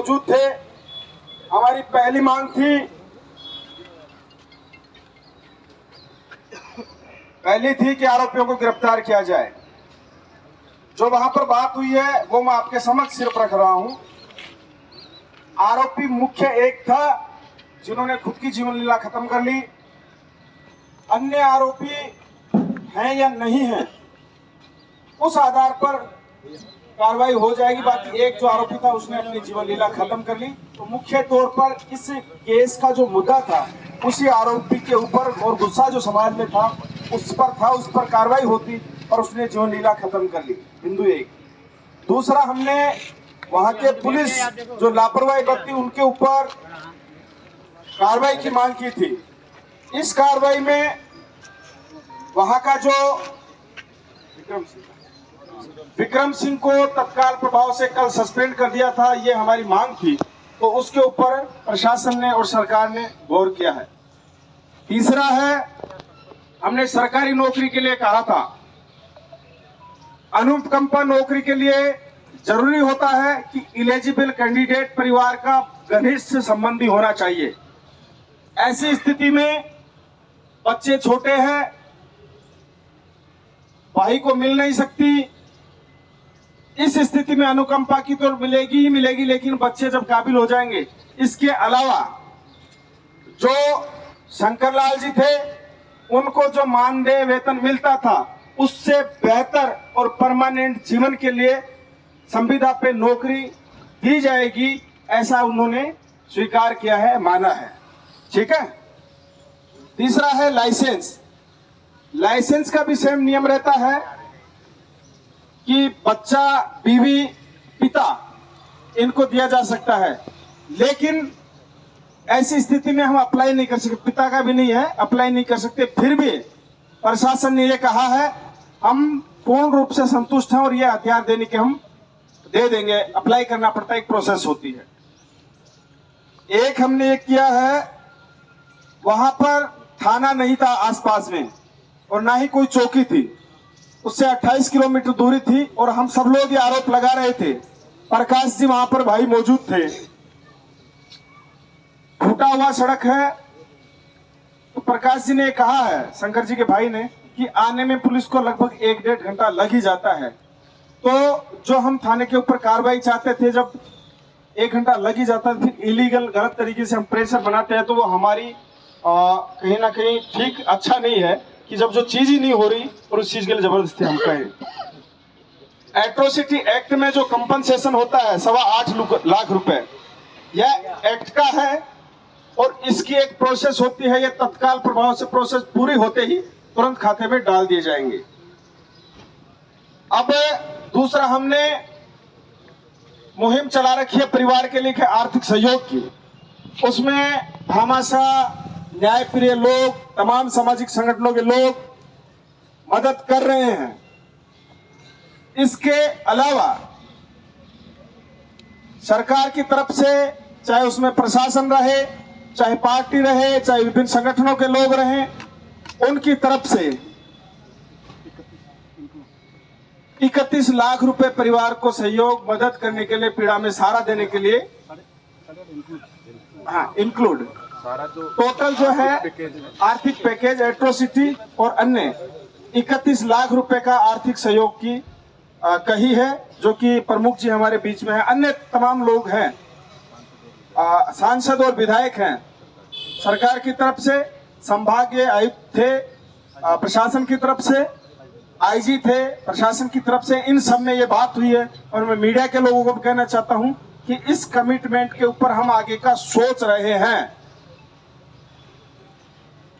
मौजूद थे। हमारी पहली मांग थी कि आरोपियों को गिरफ्तार किया जाए। जो वहां पर बात हुई है वो मैं आपके समक्ष सिर्फ रख रहा हूं। आरोपी मुख्य एक था जिन्होंने खुद की जीवन लीला खत्म कर ली। अन्य आरोपी हैं या नहीं हैं उस आधार पर कार्रवाई हो जाएगी। बाकी एक जो आरोपी था उसने अपनी जीवन लीला खत्म कर ली। तो मुख्य तौर पर इस केस का जो मुद्दा था उसी आरोपी के ऊपर और गुस्सा जो समाज में था उस पर कार्रवाई होती और उसने जीवन लीला खत्म कर ली। बिंदु एक। दूसरा, हमने वहां के पुलिस जो लापरवाही बरती उनके ऊपर कार्रवाई की मांग की थी। इस कार्रवाई में वहां का जो विक्रम सिंह को तत्काल प्रभाव से कल सस्पेंड कर दिया था, ये हमारी मांग थी। तो उसके ऊपर प्रशासन ने और सरकार ने गौर किया है। तीसरा है, हमने सरकारी नौकरी के लिए कहा था। अनुकंपा नौकरी के लिए जरूरी होता है कि एलिजिबल कैंडिडेट परिवार का घनिष्ठ संबंधी होना चाहिए। ऐसी स्थिति में बच्चे छोटे हैं, भाई को मिल नहीं सकती। इस स्थिति में अनुकंपा की तो मिलेगी ही मिलेगी, लेकिन बच्चे जब काबिल हो जाएंगे। इसके अलावा जो शंकरलाल जी थे उनको जो मानदेय वेतन मिलता था उससे बेहतर और परमानेंट जीवन के लिए संविदा पे नौकरी दी जाएगी, ऐसा उन्होंने स्वीकार किया है, माना है। ठीक है। तीसरा है लाइसेंस। लाइसेंस का भी सेम नियम रहता है कि बच्चा, बीवी, पिता इनको दिया जा सकता है, लेकिन ऐसी स्थिति में हम अप्लाई नहीं कर सकते। पिता का भी नहीं है, अप्लाई नहीं कर सकते। फिर भी प्रशासन ने यह कहा है हम पूर्ण रूप से संतुष्ट हैं और यह हथियार देने के हम दे देंगे। अप्लाई करना पड़ता है, एक प्रोसेस होती है। एक हमने ये किया है, वहां पर थाना नहीं था आसपास में और ना ही कोई चौकी थी। उससे 28 किलोमीटर दूरी थी और हम सब लोग ये आरोप लगा रहे थे। प्रकाश जी वहां पर भाई मौजूद थे। फूटा हुआ सड़क है। तो प्रकाश जी ने कहा है, शंकर जी के भाई ने, कि आने में पुलिस को लगभग 1-1.5 घंटा लग ही जाता है। तो जो हम थाने के ऊपर कार्रवाई चाहते थे, जब 1 घंटा लग ही जाता है, फिर इलीगल गलत तरीके से हम प्रेशर बनाते हैं, तो वो हमारी कहीं ना कहीं ठीक अच्छा नहीं है कि जब जो चीज ही नहीं हो रही और उस चीज के लिए जबरदस्ती हम कहें। एट्रोसिटी एक्ट में जो कंपनसेशन होता है 8.25 लाख रुपए, यह एक्ट का है और इसकी एक प्रोसेस होती है। यह तत्काल प्रभाव से प्रोसेस पूरी होते ही तुरंत खाते में डाल दिए जाएंगे। अब दूसरा, हमने मुहिम चला रखी है परिवार के लिए आर्थिक सहयोग की। उसमें भामाशाह, न्यायप्रिय लोग, तमाम सामाजिक संगठनों के लोग मदद कर रहे हैं। इसके अलावा सरकार की तरफ से, चाहे उसमें प्रशासन रहे, चाहे पार्टी रहे, चाहे विभिन्न संगठनों के लोग रहें, उनकी तरफ से 31 लाख रुपए परिवार को सहयोग मदद करने के लिए, पीड़ा में सहारा देने के लिए, हाँ इंक्लूड टोटल जो है आर्थिक पैकेज, एट्रोसिटी और अन्य 31 लाख रुपए का आर्थिक सहयोग की कही है, जो कि प्रमुख जी हमारे बीच में है। अन्य तमाम लोग हैं, सांसद और विधायक हैं। सरकार की तरफ से संभागीय आयुक्त थे, प्रशासन की तरफ से आईजी थे, प्रशासन की तरफ से, इन सब में ये बात हुई है। और मैं मीडिया के लोगों को भी कहना चाहता हूं कि इस कमिटमेंट के ऊपर हम आगे का सोच रहे हैं।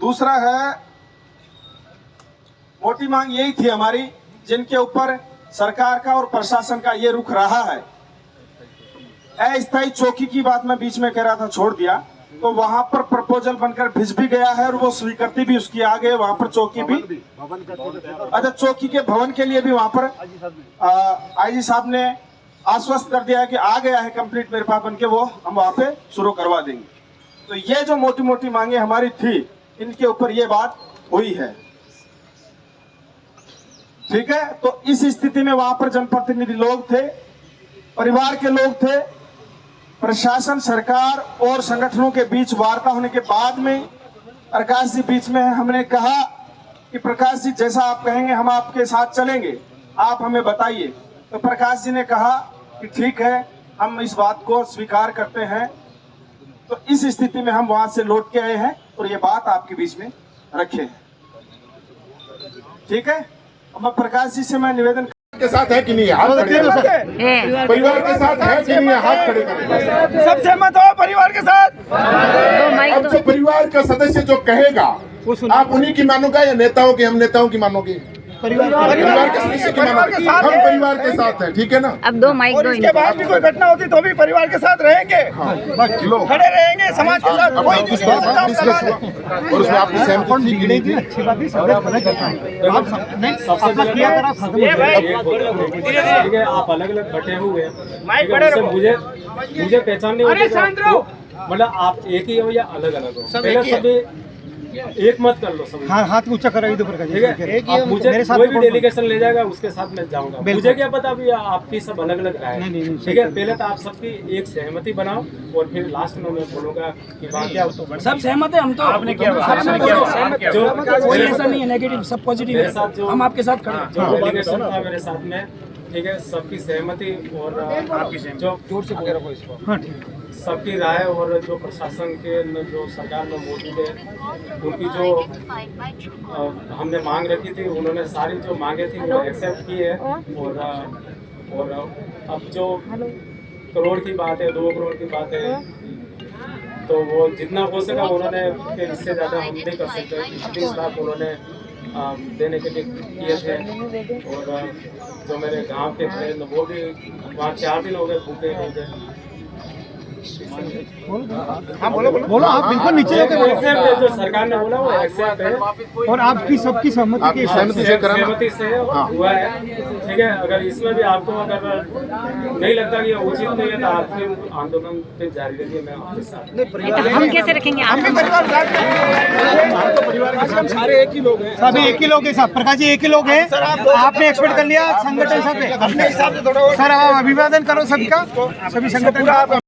दूसरा है, मोटी मांग यही थी हमारी, जिनके ऊपर सरकार का और प्रशासन का ये रुख रहा है। अस्थायी चौकी की बात मैं बीच में कह रहा था, छोड़ दिया। तो वहां पर प्रपोजल बनकर भिज भी गया है और वो स्वीकृति भी उसकी आ गई। वहां पर चौकी भी, अच्छा, चौकी के भवन के लिए भी वहां पर आईजी साहब ने आश्वस्त कर दिया है कि आ गया है कंप्लीट मेरे पास बनके, वो हम वहां पे शुरू करवा देंगे। तो ये जो मोटी मोटी मांगे हमारी थी, इनके ऊपर ये बात हुई है। ठीक है। तो इस स्थिति में वहां पर जनप्रतिनिधि लोग थे, परिवार के लोग थे, प्रशासन, सरकार और संगठनों के बीच वार्ता होने के बाद में प्रकाश जी बीच में हमने कहा कि प्रकाश जी जैसा आप कहेंगे हम आपके साथ चलेंगे, आप हमें बताइए। तो प्रकाश जी ने कहा कि ठीक है, हम इस बात को स्वीकार करते हैं। तो इस स्थिति में हम वहां से लौट के आए हैं और ये बात आपके बीच में रखे हैं। ठीक है, अब मैं प्रकाश जी से मैं निवेदन के साथ है कि नहीं, हाथ खड़े करें। परिवार के साथ है कि नहीं, हाथ खड़े करें। सब सहमत हो परिवार के साथ? अब जो परिवार का सदस्य जो कहेगा आप उन्हीं की मानोगे या नेताओं की? हम नेताओं की मानोगे, परिवार के सदस्य की मानोगे। हम परिवार के साथ हैं, ठीक है ना। अब दो माइक दो। इसके बाद भी कोई घटना होती तो भी परिवार के साथ रहेंगे, खड़े रहेंगे समाज के साथ। और उसमें आपकी सहमति थी कि नहीं थी? अच्छी बात है, सब अलग करता है। आप अलग अलग बटे हुए हैं, मुझे पहचान नहीं होती। मतलब आप एक ही हो या अलग अलग हो, पहले सभी एक मत कर लो सब। हाँ, हाथ ऊंचा करो इधर पर। ठीक है, आप मुझे कोई भी डेलीगेशन ले जाएगा उसके साथ मैं जाऊंगा। मुझे क्या पता अभी आपकी सब अलग अलग राय है। ठीक है, पहले तो आप सबकी एक सहमति बनाओ और फिर लास्ट में मैं बोलूंगा कि बात क्या हो। सब सहमत है हम तो। आपने क्या जो कोई ऐसा नहीं है नेगेटिव, सब पॉजिटिव है। हम आपके साथ खड़े हैं। जो डेलीगेशन था मेरे साथ में, ठीक है, सबकी सहमति और आपकी जो जोर से बोल रहा इसको, हाँ ठीक है। सबकी राय और जो प्रशासन के जो सरकार में मौजूद है उनकी जो हमने मांग रखी थी, उन्होंने सारी जो मांगे थी वो एक्सेप्ट की है। और अब जो करोड़ की बात है, 2 करोड़ की बात है, तो वो जितना हो सका उन्होंने, फिर इससे ज़्यादा हम नहीं कर सकते। 30 लाख उन्होंने देने के लिए किए थे। और जो मेरे गांव के थे वो भी वहाँ 4 दिन हो गए भूखे हो गए। हाँ बोलो आप बिल्कुल नीचे होके बोलो। जो सरकार ने बोला वो एक्सेप्ट है और आपकी सबकी सहमति के सहमति से हुआ है। ठीक है, अगर इसमें भी आपको अगर नहीं लगता कि उचित नहीं है तो आप फिर आंदोलन पे जारी रखिए। मैं आपके साथ। हम कैसे रखेंगे? सारे एक ही लोग हैं, सभी एक ही लोग हैं साहब। प्रकाश जी एक ही लोग हैं। आपने एक्सपेक्ट कर लिया संगठन सब अपने हिसाब से। सर अभिवादन करो सबका, सभी संगठन का।